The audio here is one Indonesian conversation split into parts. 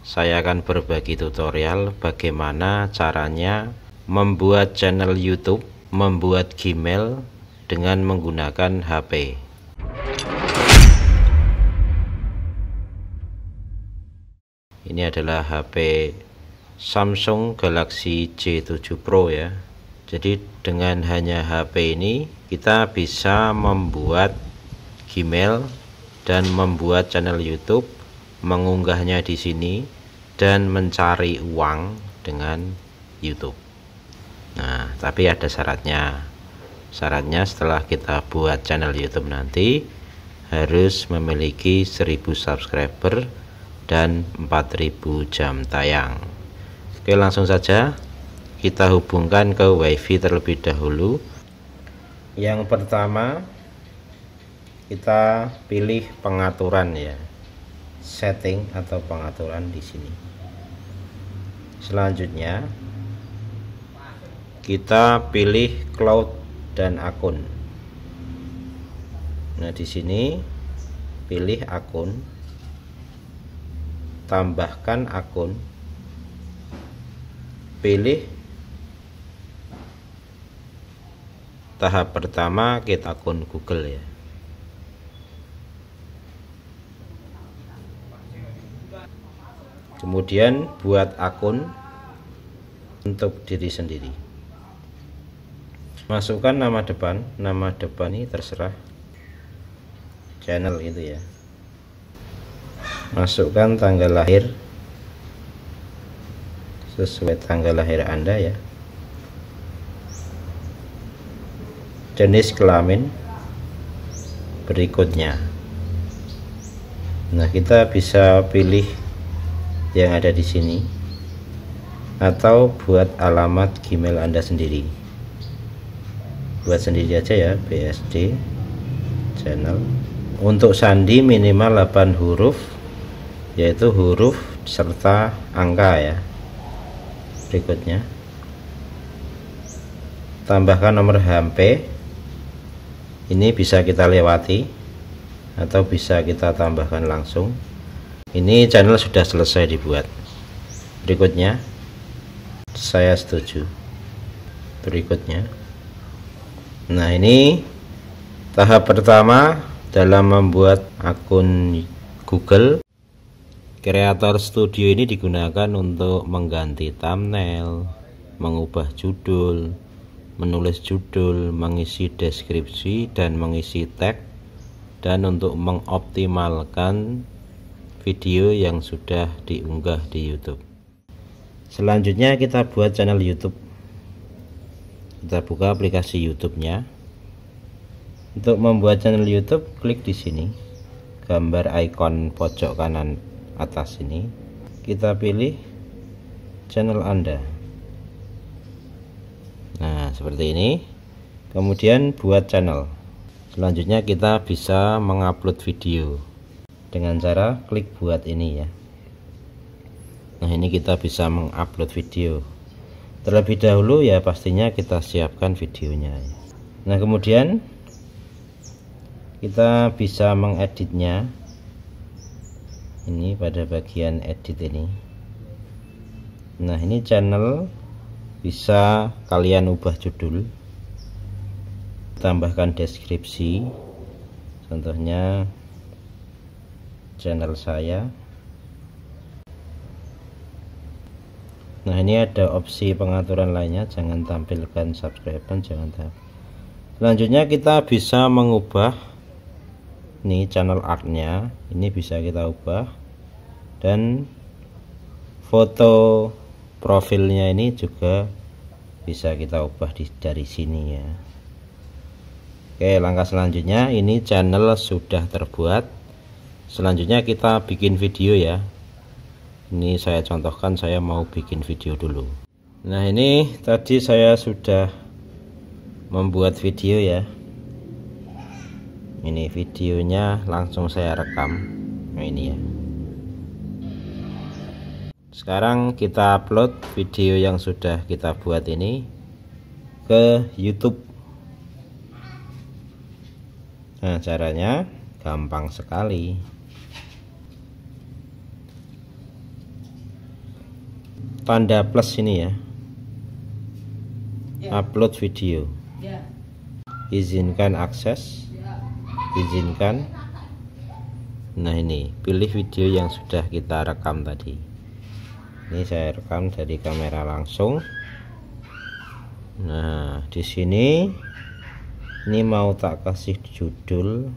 saya akan berbagi tutorial bagaimana caranya membuat channel YouTube, membuat Gmail dengan menggunakan HP. Ini adalah HP Samsung Galaxy J7 Pro ya. Jadi dengan hanya HP ini kita bisa membuat Gmail dan membuat channel YouTube, mengunggahnya di sini dan mencari uang dengan YouTube. Nah, tapi ada syaratnya. Syaratnya setelah kita buat channel YouTube nanti harus memiliki 1000 subscriber dan 4000 jam tayang. Oke, langsung saja kita hubungkan ke WiFi terlebih dahulu. Yang pertama, kita pilih pengaturan ya, setting atau pengaturan di sini. Selanjutnya kita pilih cloud dan akun. Nah, di sini pilih akun, tambahkan akun, pilih tahap pertama get akun Google ya. Kemudian buat akun untuk diri sendiri. Masukkan nama depan ini terserah channel itu ya. Masukkan tanggal lahir sesuai tanggal lahir Anda ya. Jenis kelamin berikutnya. Nah, kita bisa pilih yang ada di sini atau buat alamat Gmail Anda sendiri. Buat sendiri aja ya, BSD channel. Untuk sandi minimal 8 huruf, yaitu huruf serta angka ya. Berikutnya tambahkan nomor HP. Ini bisa kita lewati atau bisa kita tambahkan langsung. Ini channel sudah selesai dibuat. Berikutnya saya setuju. Berikutnya, nah ini tahap pertama dalam membuat akun Google. Creator Studio ini digunakan untuk mengganti thumbnail, mengubah judul, menulis judul, mengisi deskripsi dan mengisi tag, dan untuk mengoptimalkan video yang sudah diunggah di YouTube. Selanjutnya kita buat channel YouTube. Kita buka aplikasi YouTube-nya. Untuk membuat channel YouTube, klik di sini, gambar icon pojok kanan atas ini. Kita pilih channel Anda. Nah, seperti ini. Kemudian buat channel. Selanjutnya kita bisa mengupload video dengan cara klik buat ini ya. Nah, ini kita bisa mengupload video. Terlebih dahulu ya pastinya kita siapkan videonya ya. Nah, kemudian kita bisa mengeditnya. Ini pada bagian edit ini. Nah, ini channel bisa kalian ubah judul, tambahkan deskripsi, contohnya channel saya. Nah, ini ada opsi pengaturan lainnya, jangan tampilkan subscriber, jangan tampil. Selanjutnya kita bisa mengubah nih channel artnya, ini bisa kita ubah, dan foto profilnya ini juga bisa kita ubah dari sini ya. Oke, langkah selanjutnya ini channel sudah terbuat. Selanjutnya kita bikin video ya. Ini saya contohkan, saya mau bikin video dulu. Nah, ini tadi saya sudah membuat video ya. Ini videonya langsung saya rekam. Nah, ini ya. Sekarang kita upload video yang sudah kita buat ini ke YouTube. Nah, caranya gampang sekali. tanda plus ini ya, upload video, izinkan akses, izinkan. Nah ini pilih video yang sudah kita rekam tadi. Ini saya rekam dari kamera langsung. Nah di sini ini mau tak kasih judul.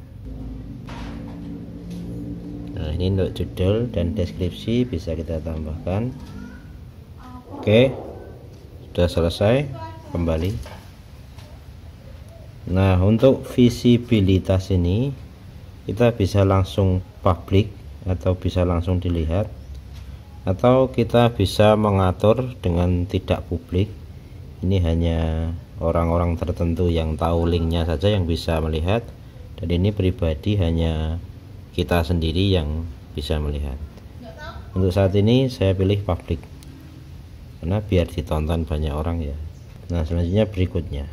Nah ini untuk judul dan deskripsi bisa kita tambahkan. Oke, sudah selesai. Kembali. Nah untuk visibilitas ini kita bisa langsung publik atau bisa langsung dilihat, atau kita bisa mengatur dengan tidak publik. Ini hanya orang-orang tertentu yang tahu linknya saja yang bisa melihat, dan ini pribadi hanya kita sendiri yang bisa melihat. Untuk saat ini saya pilih publik karena biar ditonton banyak orang ya. Nah selanjutnya berikutnya,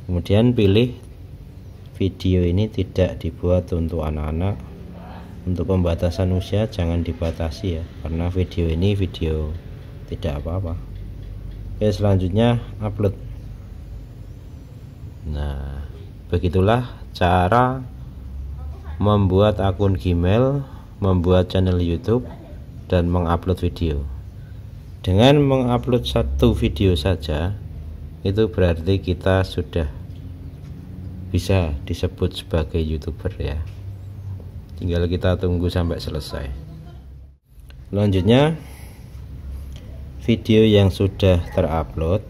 kemudian pilih video ini tidak dibuat untuk anak-anak. Untuk pembatasan usia jangan dibatasi ya, karena video ini video tidak apa-apa. Oke, selanjutnya upload. Nah begitulah cara membuat akun Gmail, membuat channel YouTube, dan mengupload video. Dengan mengupload satu video saja itu berarti kita sudah bisa disebut sebagai YouTuber ya. Tinggal kita tunggu sampai selesai. Selanjutnya video yang sudah terupload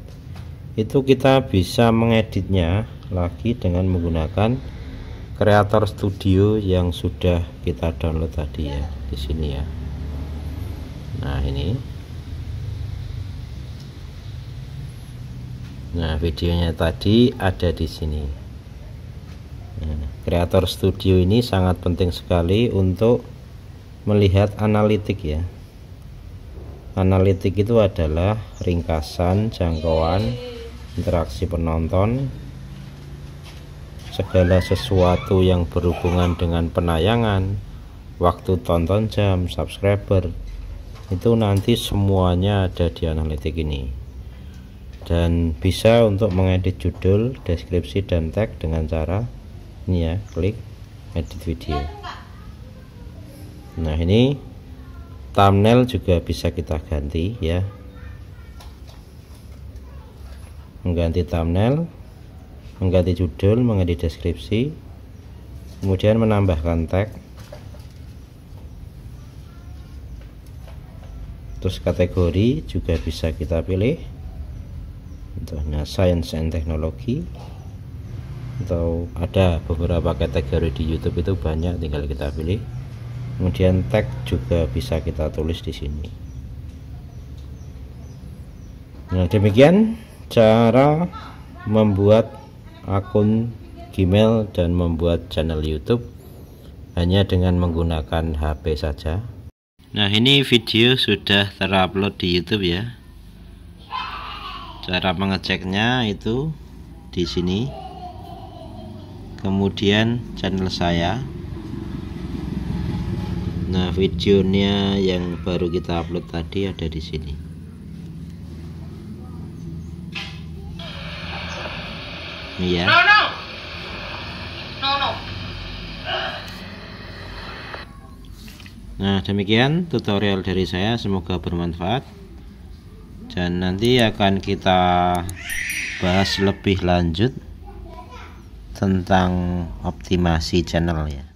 itu kita bisa mengeditnya lagi dengan menggunakan Creator Studio yang sudah kita download tadi ya, di sini ya. Nah ini, nah videonya tadi ada di sini. Nah, Creator Studio ini sangat penting sekali untuk melihat analitik ya. Analitik itu adalah ringkasan, jangkauan, interaksi penonton, segala sesuatu yang berhubungan dengan penayangan, waktu tonton jam, subscriber, itu nanti semuanya ada di analitik ini. Dan bisa untuk mengedit judul, deskripsi, dan tag dengan cara ini ya, klik edit video. Nah ini thumbnail juga bisa kita ganti ya, mengganti thumbnail, mengganti judul, mengganti deskripsi, kemudian menambahkan tag, terus kategori juga bisa kita pilih, contohnya science and technology, atau ada beberapa kategori di YouTube itu banyak, tinggal kita pilih. Kemudian tag juga bisa kita tulis di sini. Nah demikian cara membuat akun Gmail dan membuat channel YouTube hanya dengan menggunakan HP saja. Nah ini video sudah terupload di YouTube ya. Cara mengeceknya itu di sini. Kemudian channel saya. Nah videonya yang baru kita upload tadi ada di sini. Iya. No. Nah demikian tutorial dari saya, semoga bermanfaat, dan nanti akan kita bahas lebih lanjut tentang optimasi channel ya.